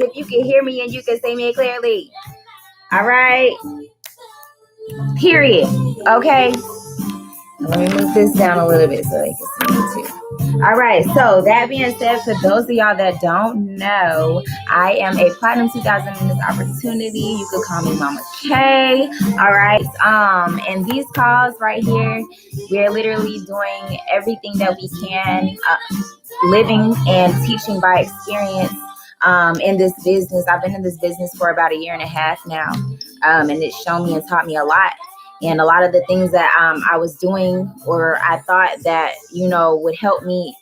if you can hear me and you can see me clearly. All right. Period. Okay. Let me move this down a little bit so they can see me too. All right. So that being said, for those of y'all that don't know, I am a Platinum 2000 Minutes Opportunity. You could call me Mama K. All right. And these calls right here, we're literally doing everything that we can, living and teaching by experience. In this business, I've been in this business for about 1.5 years now, and it's shown me and taught me a lot. And a lot of the things that I was doing, or I thought that would help me,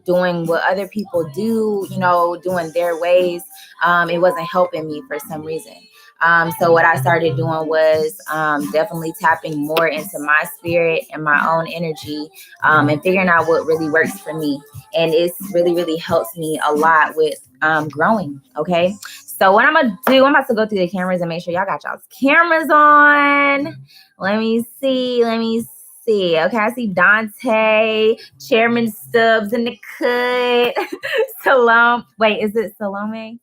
doing what other people do, doing their ways, it wasn't helping me for some reason. So what I started doing was definitely tapping more into my spirit and my own energy, and figuring out what really works for me. And it's really, really helps me a lot with growing. Okay. So what I'm going to do, I'm about to go through the cameras and make sure y'all got y'all's cameras on. Let me see. Okay, I see Dante, Chairman Stubbs in the cut. Salome. Wait, is it Salome?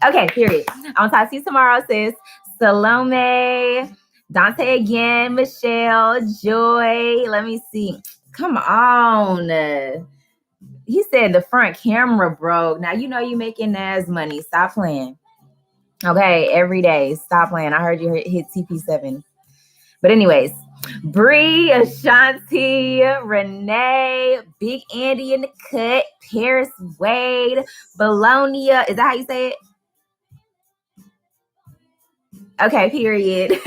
Okay, period. I'll talk to you tomorrow, sis. Salome, Dante again, Michelle, Joy. Let me see. Come on. He said the front camera broke. Now you know you making Nas money. Stop playing. Okay, every day. Stop playing. I heard you hit TP7. But anyways, Bree, Ashanti, Renee, Big Andy in the cut, Paris Wade, Bologna. Is that how you say it? Okay, period.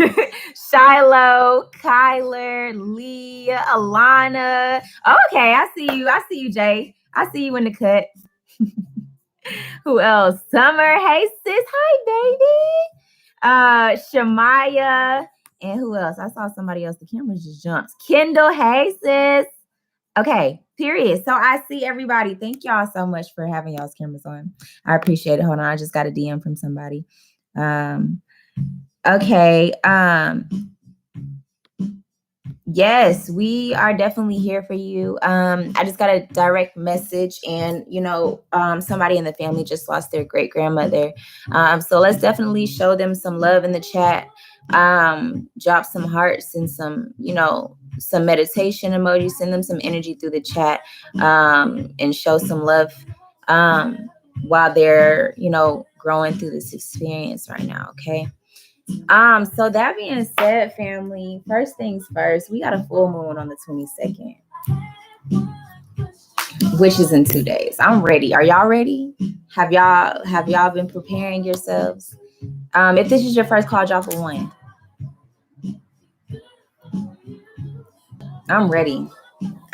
Shiloh, Kyler, Lee, Alana. Okay, I see you, Jay. I see you in the cut. Who else? Summer. Hey, sis. Hi, baby. Shamaya. And who else? I saw somebody else. The camera just jumped. Kendall. Hey, sis. Okay, period. So I see everybody. Thank y'all so much for having y'all's cameras on. I appreciate it. Hold on. I just got a DM from somebody. Okay. Yes, we are definitely here for you. I just got a direct message, and somebody in the family just lost their great grandmother. So let's definitely show them some love in the chat. Drop some hearts and some meditation emojis. Send them some energy through the chat, and show some love while they're growing through this experience right now. Okay. So that being said, family, first things first, we got a full moon on the 22nd, which is in 2 days. I'm ready. Are y'all ready? Have y'all been preparing yourselves? If this is your first call, drop a 1. I'm ready.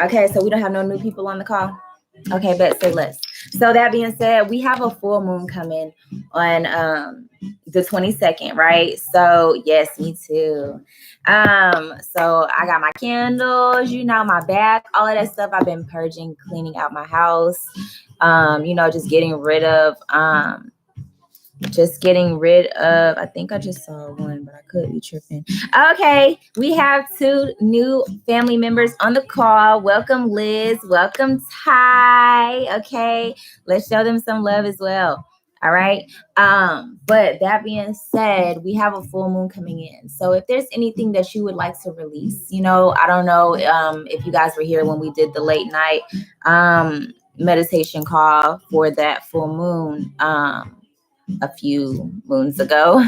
Okay, so we don't have no new people on the call. Okay, bet, say less. So that being said, we have a full moon coming on the 22nd, right? So yes, me too. So I got my candles, my bath, all of that stuff. I've been purging, cleaning out my house, just getting rid of I think I just saw one, but I could be tripping. Okay, we have 2 new family members on the call. Welcome, Liz. Welcome, Ty. Okay, let's show them some love as well. All right. But that being said, we have a full moon coming in. So if there's anything that you would like to release, I don't know if you guys were here when we did the late night meditation call for that full moon. A few moons ago.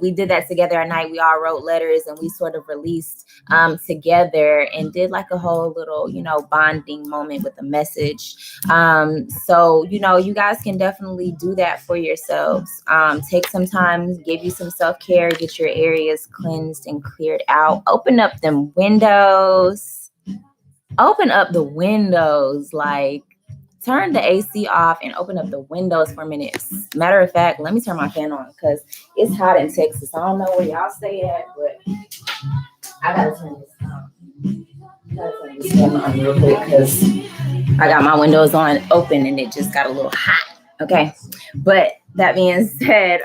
We did that together at night. We all wrote letters and we sort of released together and did like a whole little, bonding moment with a message. So, you guys can definitely do that for yourselves. Take some time, give you some self-care, get your areas cleansed and cleared out. Open up them windows. Open up the windows, like turn the AC off and open up the windows for a minute. Matter of fact, let me turn my fan on because it's hot in Texas. I don't know where y'all stay at, but I gotta turn this fan on real quick because I got my windows open and it just got a little hot. Okay, but that being said,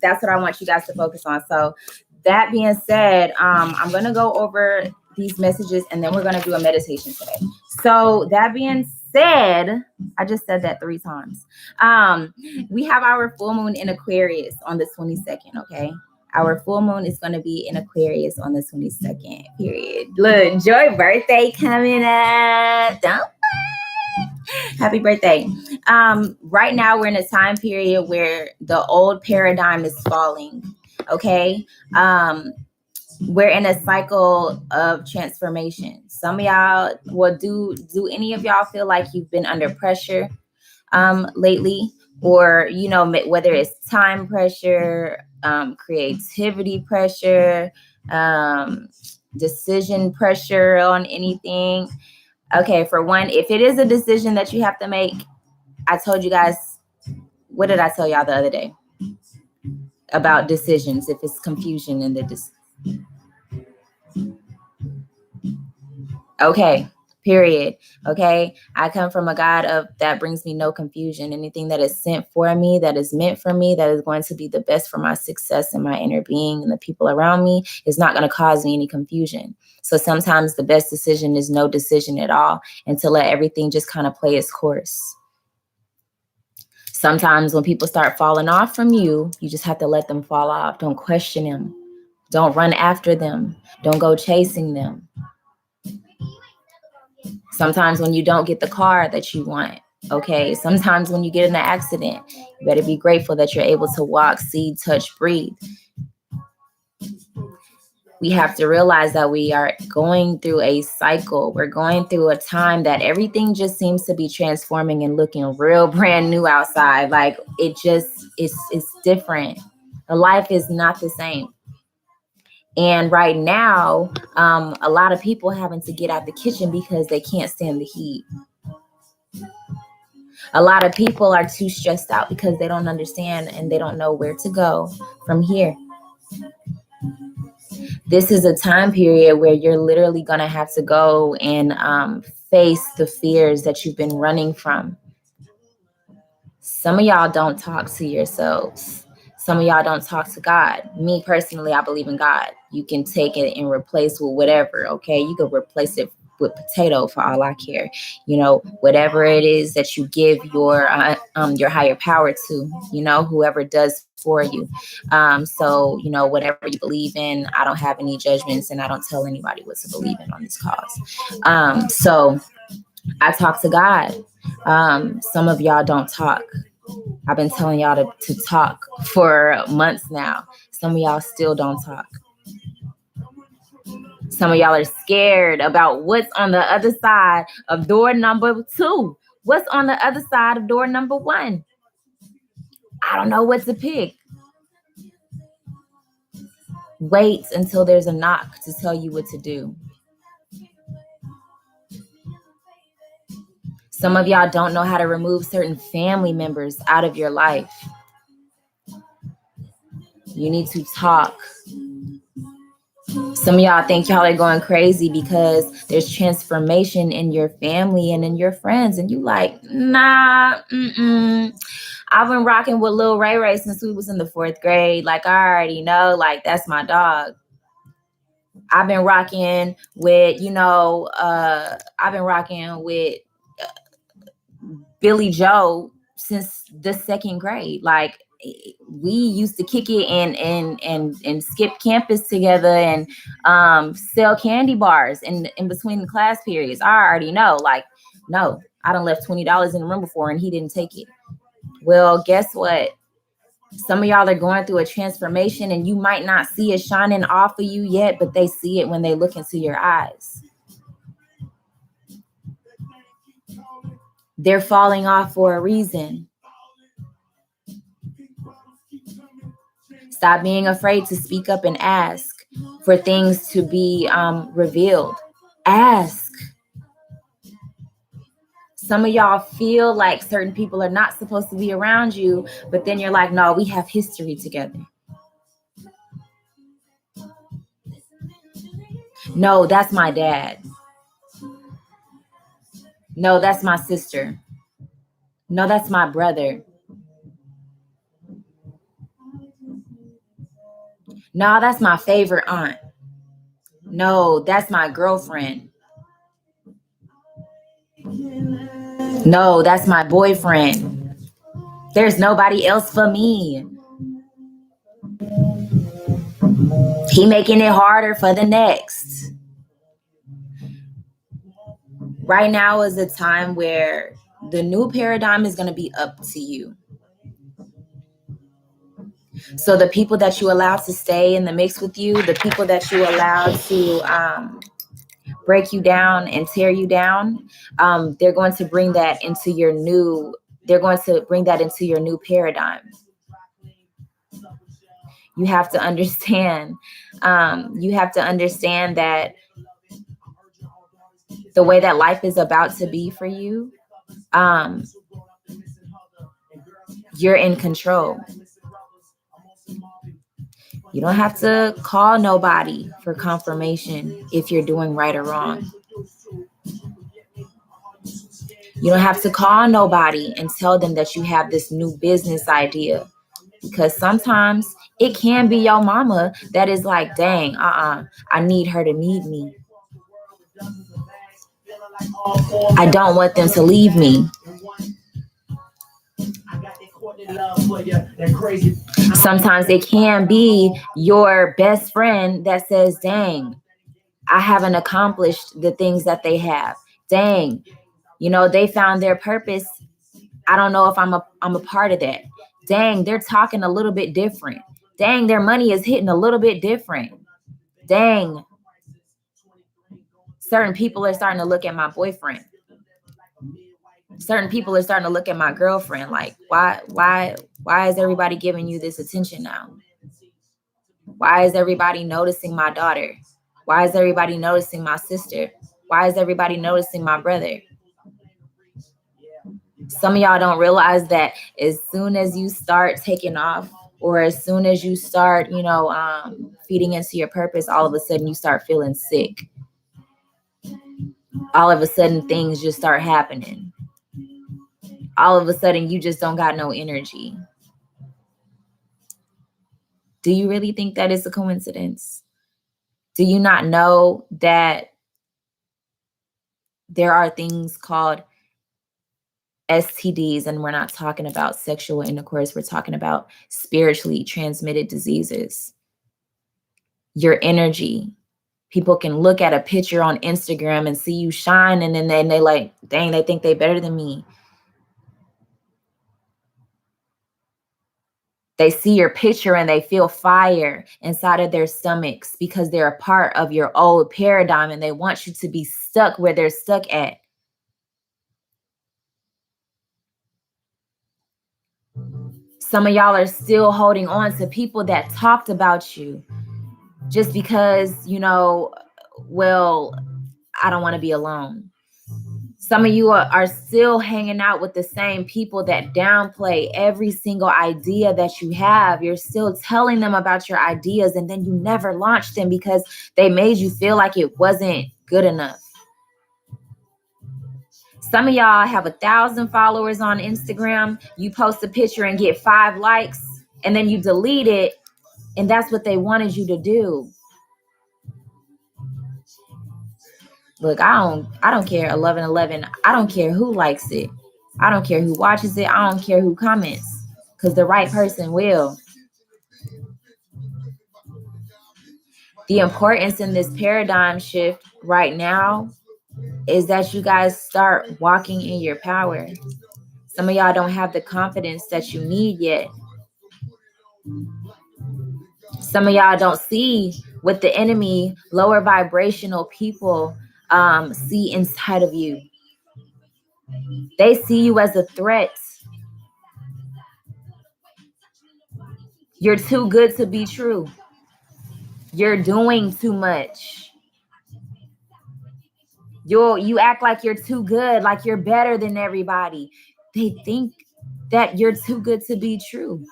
that's what I want you guys to focus on. So that being said, I'm gonna go over these messages and then we're gonna do a meditation today. So that being said, I just said that 3 times. We have our full moon in Aquarius on the 22nd, okay? Our full moon is going to be in Aquarius on the 22nd, period. Look, Joy birthday coming up. Don't Happy birthday. Right now we're in a time period where the old paradigm is falling, okay? We're in a cycle of transformation. Some of y'all, well, do any of y'all feel like you've been under pressure lately? Or, you know, whether it's time pressure, creativity pressure, decision pressure on anything. Okay, for one, if it is a decision that you have to make, I told you guys, what did I tell y'all the other day about decisions? If it's confusion in the okay, period. Okay, I come from a God of that brings me no confusion. Anything that is sent for me, that is meant for me, that is going to be the best for my success and my inner being and the people around me is not going to cause me any confusion. So sometimes the best decision is no decision at all, and to let everything just kind of play its course. Sometimes when people start falling off from you, you just have to let them fall off. Don't question them. Don't run after them. Don't go chasing them. Sometimes when you don't get the car that you want, okay? Sometimes when you get in an accident, you better be grateful that you're able to walk, see, touch, breathe. We have to realize that we are going through a cycle. We're going through a time that everything just seems to be transforming and looking real brand new outside. Like it just, it's different. The life is not the same. And right now, a lot of people having to get out the kitchen because they can't stand the heat. A lot of people are too stressed out because they don't understand and they don't know where to go from here. This is a time period where you're literally going to have to go and face the fears that you've been running from. Some of y'all don't talk to yourselves. Some of y'all don't talk to God. Me personally, I believe in God. You can take it and replace with whatever, okay? You could replace it with potato for all I care. You know, whatever it is that you give your higher power to, you know, whoever does for you. So, you know, whatever you believe in, I don't have any judgments and I don't tell anybody what to believe in on this cause. So I talk to God. Some of y'all don't talk. I've been telling y'all to talk for months now. Some of y'all still don't talk. Some of y'all are scared about what's on the other side of door number 2. What's on the other side of door number 1? I don't know what to pick. Wait until there's a knock to tell you what to do. Some of y'all don't know how to remove certain family members out of your life. You need to talk. Some of y'all think y'all are going crazy because there's transformation in your family and in your friends. And you like, nah, I've been rocking with Lil Ray Ray since we was in the 4th grade. Like, I already know, like, that's my dog. I've been rocking with, Billy Joe since the 2nd grade. Like, we used to kick it and skip campus together and sell candy bars in between the class periods. I already know, like, no, I done left $20 in the room before and he didn't take it. Well, guess what? Some of y'all are going through a transformation and you might not see it shining off of you yet, but they see it when they look into your eyes. They're falling off for a reason. Stop being afraid to speak up and ask for things to be revealed. Ask. Some of y'all feel like certain people are not supposed to be around you, but then you're like, no, we have history together. No, that's my dad. No, that's my sister. No, that's my brother. No, that's my favorite aunt. No, that's my girlfriend. No, that's my boyfriend. There's nobody else for me. He making it harder for the next. Right now is a time where the new paradigm is going to be up to you. So the people that you allow to stay in the mix with you, the people that you allow to break you down and tear you down, they're going to bring that into your new. They're going to bring that into your new paradigm. You have to understand. You have to understand that the way that life is about to be for you, you're in control. You don't have to call nobody for confirmation if you're doing right or wrong. You don't have to call nobody and tell them that you have this new business idea, because sometimes it can be your mama that is like, dang, I need her to need me. I don't want them to leave me. Sometimes it can be your best friend that says, dang, I haven't accomplished the things that they have. Dang, they found their purpose. I don't know if I'm a part of that. Dang, they're talking a little bit different. Dang, their money is hitting a little bit different. Dang, certain people are starting to look at my boyfriend. Certain people are starting to look at my girlfriend like, why is everybody giving you this attention now? Why is everybody noticing my daughter? Why is everybody noticing my sister? Why is everybody noticing my brother? Some of y'all don't realize that as soon as you start taking off, or as soon as you start, feeding into your purpose, all of a sudden you start feeling sick. All of a sudden things just start happening. All of a sudden you just don't got no energy. Do you really think that is a coincidence? Do you not know that there are things called STDs, and we're not talking about sexual intercourse, we're talking about spiritually transmitted diseases? Your energy. People can look at a picture on Instagram and see you shine, and then they like, dang, they think they better than me. They see your picture and they feel fire inside of their stomachs because they're a part of your old paradigm, and they want you to be stuck where they're stuck at. Some of y'all are still holding on to people that talked about you just because, well, I don't want to be alone. Some of you are still hanging out with the same people that downplay every single idea that you have. You're still telling them about your ideas, and then you never launch them because they made you feel like it wasn't good enough. Some of y'all have 1,000 followers on Instagram. You post a picture and get 5 likes, and then you delete it, and that's what they wanted you to do. Look, I don't care. 1111. I don't care who likes it. I don't care who watches it. I don't care who comments, because the right person will. The importance in this paradigm shift right now is that you guys start walking in your power. Some of y'all don't have the confidence that you need yet. Some of y'all don't see what the enemy, lower vibrational people, see inside of you. They see you as a threat. You're too good to be true. You're doing too much. You act like you're too good, like you're better than everybody. They think that you're too good to be true.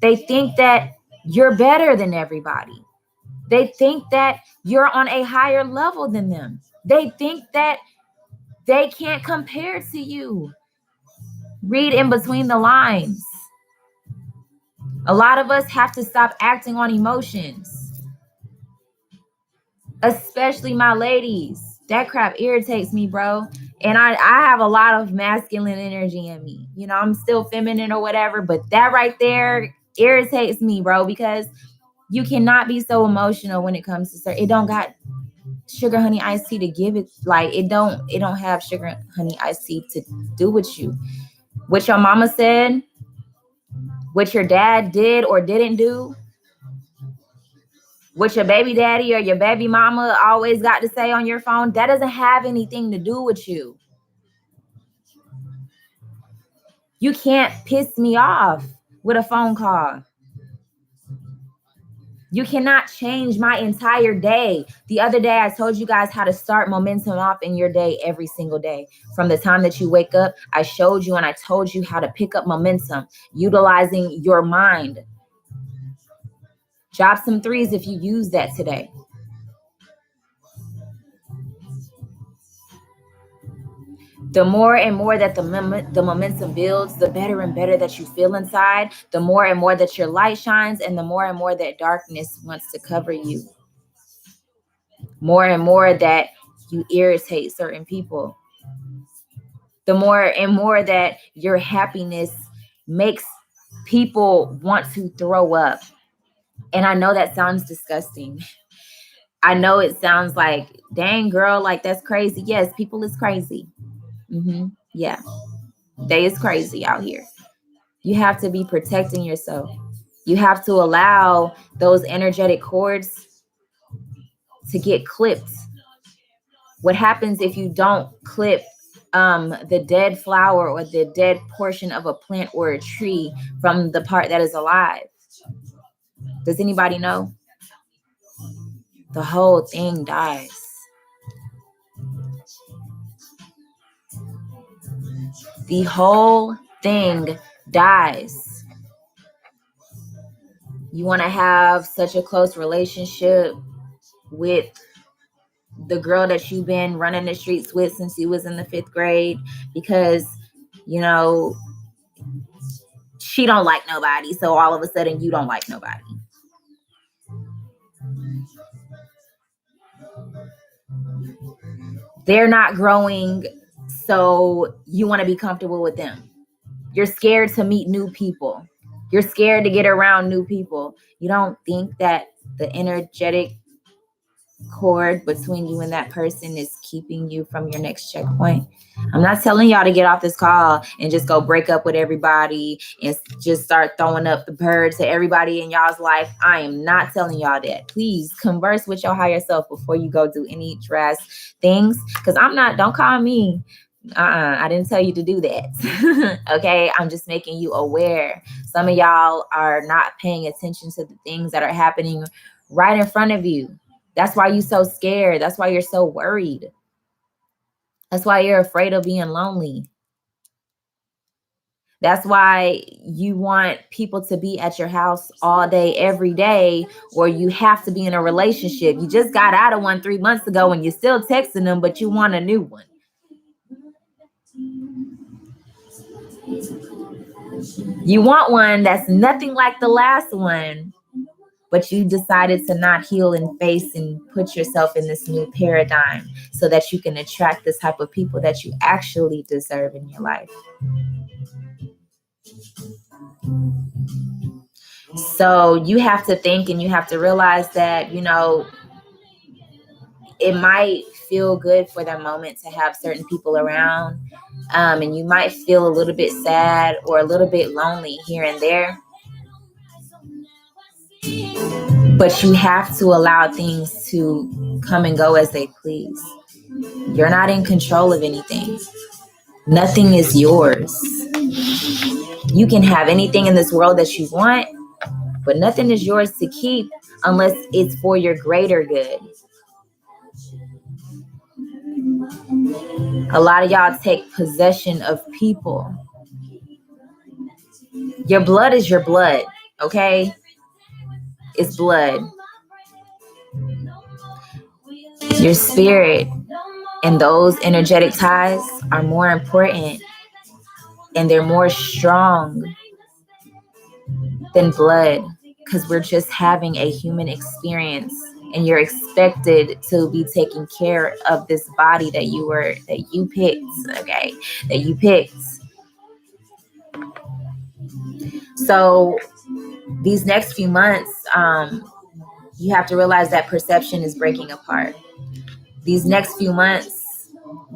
They think that you're better than everybody. They think that you're on a higher level than them. They think that they can't compare to you. Read in between the lines. A lot of us have to stop acting on emotions, especially my ladies. That crap irritates me, bro. And I have a lot of masculine energy in me. You know, I'm still feminine or whatever, but that right there irritates me, bro, because you cannot be so emotional when it comes to certain. It don't got sugar honey iced tea to give it. Like it don't have sugar honey iced tea to do with you. What your mama said, what your dad did or didn't do, what your baby daddy or your baby mama always got to say on your phone, that doesn't have anything to do with you. You can't piss me off with a phone call. You cannot change my entire day. The other day, I told you guys how to start momentum off in your day every single day. From the time that you wake up, I showed you and I told you how to pick up momentum, utilizing your mind. Drop some threes if you use that today. The more and more that the momentum builds, the better and better that you feel inside, the more and more that your light shines, and the more and more that darkness wants to cover you. More and more that you irritate certain people. The more and more that your happiness makes people want to throw up. And I know that sounds disgusting. I know it sounds like, dang girl, like that's crazy. Yes, people is crazy. Yeah, they is crazy out here. You have to be protecting yourself. You have to allow those energetic cords to get clipped. What happens if you don't clip the dead flower or the dead portion of a plant or a tree from the part that is alive? Does anybody know? The whole thing dies. The whole thing dies. You want to have such a close relationship with the girl that you've been running the streets with since you was in the 5th grade because, you know, she don't like nobody. So all of a sudden you don't like nobody. They're not growing, so you want to be comfortable with them. You're scared to meet new people. You're scared to get around new people. You don't think that the energetic cord between you and that person is keeping you from your next checkpoint. I'm not telling y'all to get off this call and just go break up with everybody and just start throwing up the birds to everybody in y'all's life. I am not telling y'all that. Please converse with your higher self before you go do any drastic things. Because don't call me. I didn't tell you to do that. Okay, I'm just making you aware. Some of y'all are not paying attention to the things that are happening right in front of you. That's why you're so scared. That's why you're so worried. That's why you're afraid of being lonely. That's why you want people to be at your house all day, every day, or you have to be in a relationship. You just got out of one 3 months ago and you're still texting them, but you want a new one. You want one that's nothing like the last one, but you decided to not heal and face and put yourself in this new paradigm so that you can attract the type of people that you actually deserve in your life. So you have to think and you have to realize that, you know, it might feel good for that moment to have certain people around. And you might feel a little bit sad or a little bit lonely here and there. But you have to allow things to come and go as they please. You're not in control of anything. Nothing is yours. You can have anything in this world that you want, but nothing is yours to keep unless it's for your greater good. A lot of y'all take possession of people. Your blood is your blood, okay? It's blood. Your spirit and those energetic ties are more important and they're more strong than blood because we're just having a human experience and you're expected to be taking care of this body that you picked, okay, that you picked. So these next few months, you have to realize that perception is breaking apart. These next few months,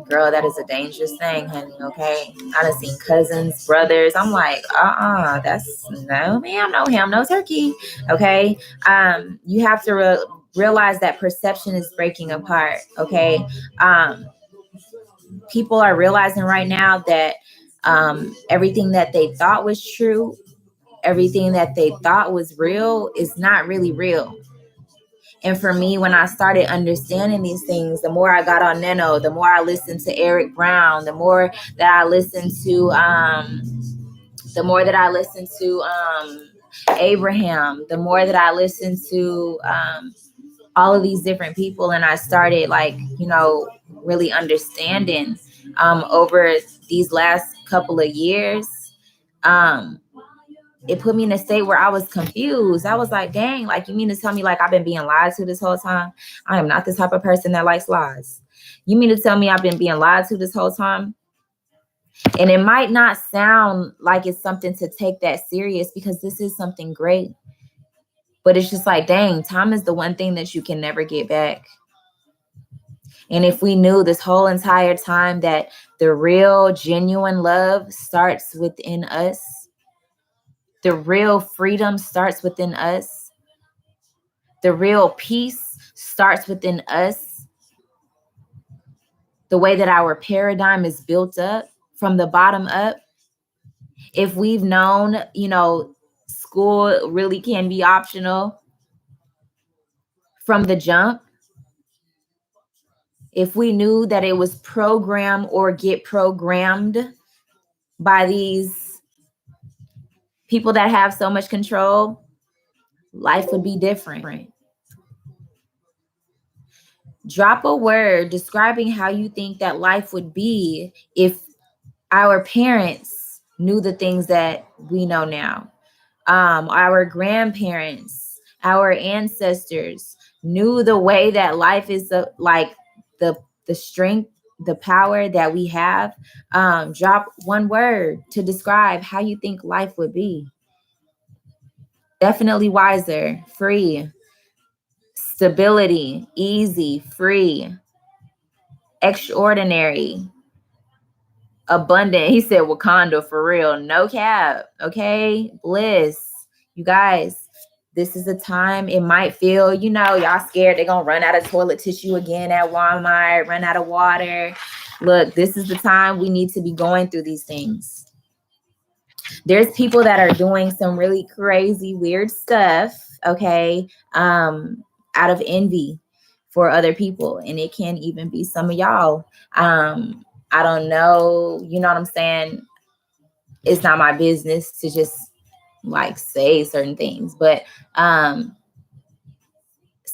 girl, that is a dangerous thing, honey, okay? I done seen cousins, brothers. I'm like, that's no, ma'am, no ham, no turkey, okay? You have to realize that perception is breaking apart, okay? People are realizing right now that everything that they thought was true, everything that they thought was real is not really real. And for me, when I started understanding these things, the more I got on Nano, the more I listened to Eric Brown, the more that I listened to Abraham, the more that I listened to all of these different people, and I started really understanding over these last couple of years. It put me in a state where I was confused. I was like, dang, like, you mean to tell me like I've been being lied to this whole time? I am not the type of person that likes lies. You mean to tell me I've been being lied to this whole time? And it might not sound like it's something to take that serious, because this is something great. But it's just like, dang, time is the one thing that you can never get back. And if we knew this whole entire time that the real, genuine love starts within us, the real freedom starts within us, the real peace starts within us, the way that our paradigm is built up from the bottom up. If we've known, school really can be optional from the jump, if we knew that it was program or get programmed by these people that have so much control, life would be different. Drop a word describing how you think that life would be if our parents knew the things that we know now. Our grandparents, our ancestors knew the way that life is, like the strength, the power that we have. Drop one word to describe how you think life would be. Definitely wiser, free, stability, easy, free, extraordinary, abundant. He said Wakanda for real. No cap. Okay. Bliss. You guys, this is a time it might feel, y'all scared they're going to run out of toilet tissue again at Walmart, run out of water. Look, this is the time we need to be going through these things. There's people that are doing some really crazy, weird stuff, okay, out of envy for other people. And it can even be some of y'all. I don't know, you know what I'm saying? It's not my business to just say certain things, but some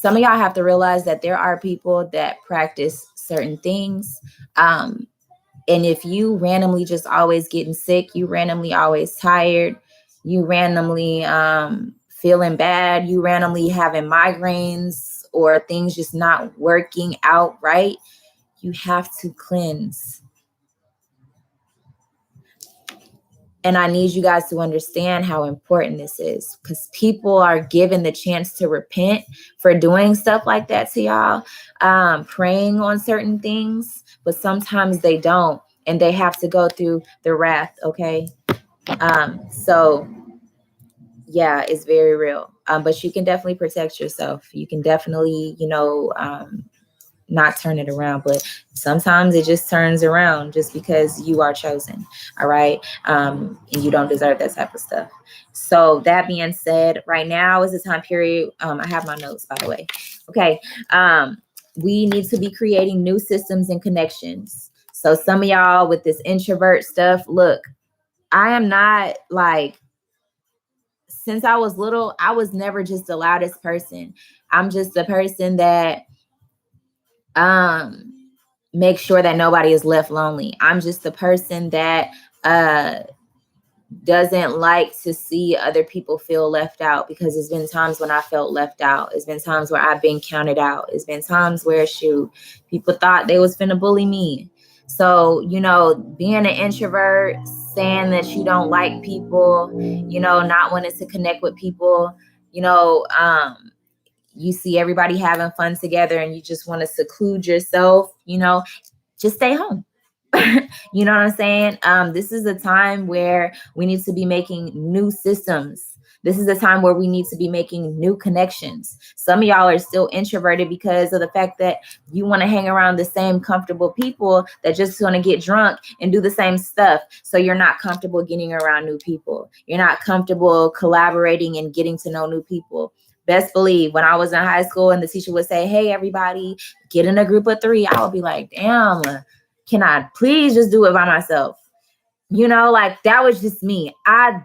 of y'all have to realize that there are people that practice certain things. And if you randomly just always getting sick, you randomly always tired, you randomly feeling bad, you randomly having migraines or things just not working out right, you have to cleanse. And I need you guys to understand how important this is, because people are given the chance to repent for doing stuff like that to y'all, praying on certain things, but sometimes they don't, and they have to go through the wrath, okay? So, yeah, it's very real. But you can definitely protect yourself. You can definitely, not turn it around, but sometimes it just turns around just because you are chosen. All right. And you don't deserve that type of stuff. So that being said, right now is the time period. I have my notes, by the way. Okay. We need to be creating new systems and connections. So some of y'all with this introvert stuff, look, I am not since I was little, I was never just the loudest person. I'm just the person that make sure that nobody is left lonely. I'm just the person that doesn't like to see other people feel left out, because it's been times when I felt left out. It's been times where I've been counted out. It's been times where, shoot, people thought they was finna bully me. So, you know, being an introvert, saying that you don't like people, you know, not wanting to connect with people, you know, you see everybody having fun together and you just want to seclude yourself, you know, just stay home. You know what I'm saying? This is a time where we need to be making new systems. This is a time where we need to be making new connections. Some of y'all are still introverted because of the fact that you want to hang around the same comfortable people that just want to get drunk and do the same stuff. So you're not comfortable getting around new people. You're not comfortable collaborating and getting to know new people. Best believe when I was in high school and the teacher would say, hey, everybody, get in a group of 3, I would be like, damn, can I please just do it by myself? You know, like that was just me. I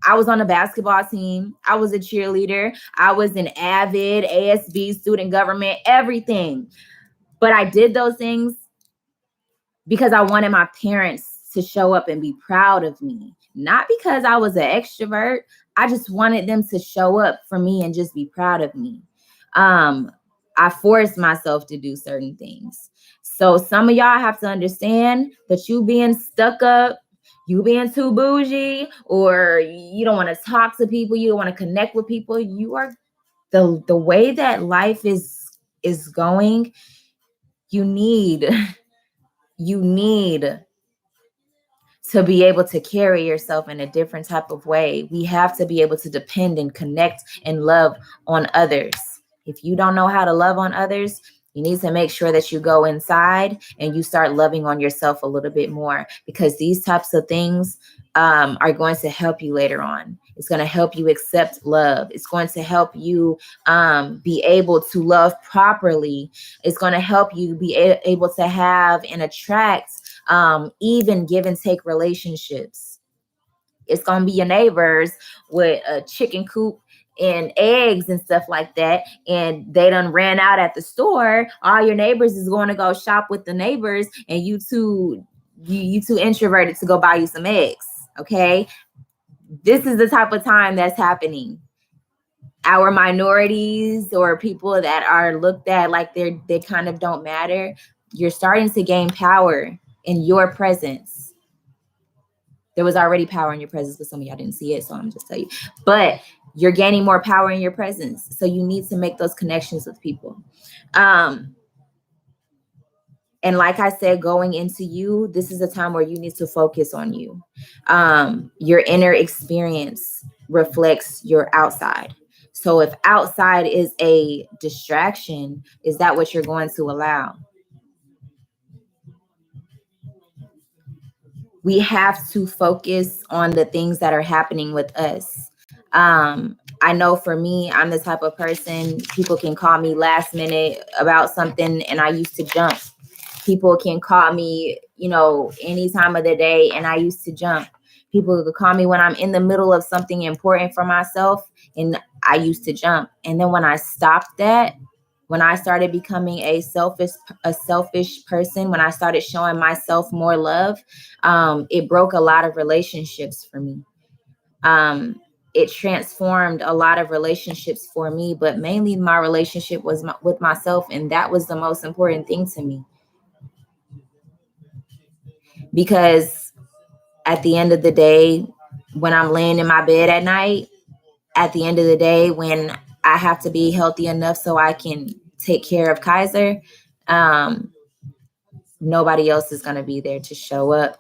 was on a basketball team. I was a cheerleader. I was an avid ASB, student government, everything. But I did those things because I wanted my parents to show up and be proud of me. Not because I was an extrovert. I just wanted them to show up for me and just be proud of me. I forced myself to do certain things. So some of y'all have to understand that you being stuck up, you being too bougie, or you don't want to talk to people, you don't want to connect with people. You are the way that life is going. You need to be able to carry yourself in a different type of way. We have to be able to depend and connect and love on others. If you don't know how to love on others, you need to make sure that you go inside and you start loving on yourself a little bit more, because these types of things are going to help you later on. It's going to help you accept love. It's going to help you be able to love properly. It's going to help you be able to have and attract even give and take relationships. It's going to be your neighbors with a chicken coop and eggs and stuff like that, and they done ran out at the store. All your neighbors is going to go shop with the neighbors, and you too introverted to go buy you some eggs. Okay, this is the type of time that's happening. Our minorities or people that are looked at like they kind of don't matter, you're starting to gain power in your presence. There was already power in your presence, but some of y'all didn't see it, so I'm just tell you. But you're gaining more power in your presence, so you need to make those connections with people. And like I said, going into you, this is a time where you need to focus on you. Your inner experience reflects your outside. So if outside is a distraction, is that what you're going to allow? We have to focus on the things that are happening with us. I know for me, I'm the type of person, people can call me last minute about something and I used to jump. People can call me, you know, any time of the day and I used to jump. People could call me when I'm in the middle of something important for myself and I used to jump. And then when I stopped that, when I started becoming a selfish person, when I started showing myself more love, it broke a lot of relationships for me. It transformed a lot of relationships for me, but mainly my relationship was with myself, and that was the most important thing to me. Because at the end of the day, when I'm laying in my bed at night, at the end of the day, when I have to be healthy enough so I can take care of Kaiser, nobody else is going to be there to show up.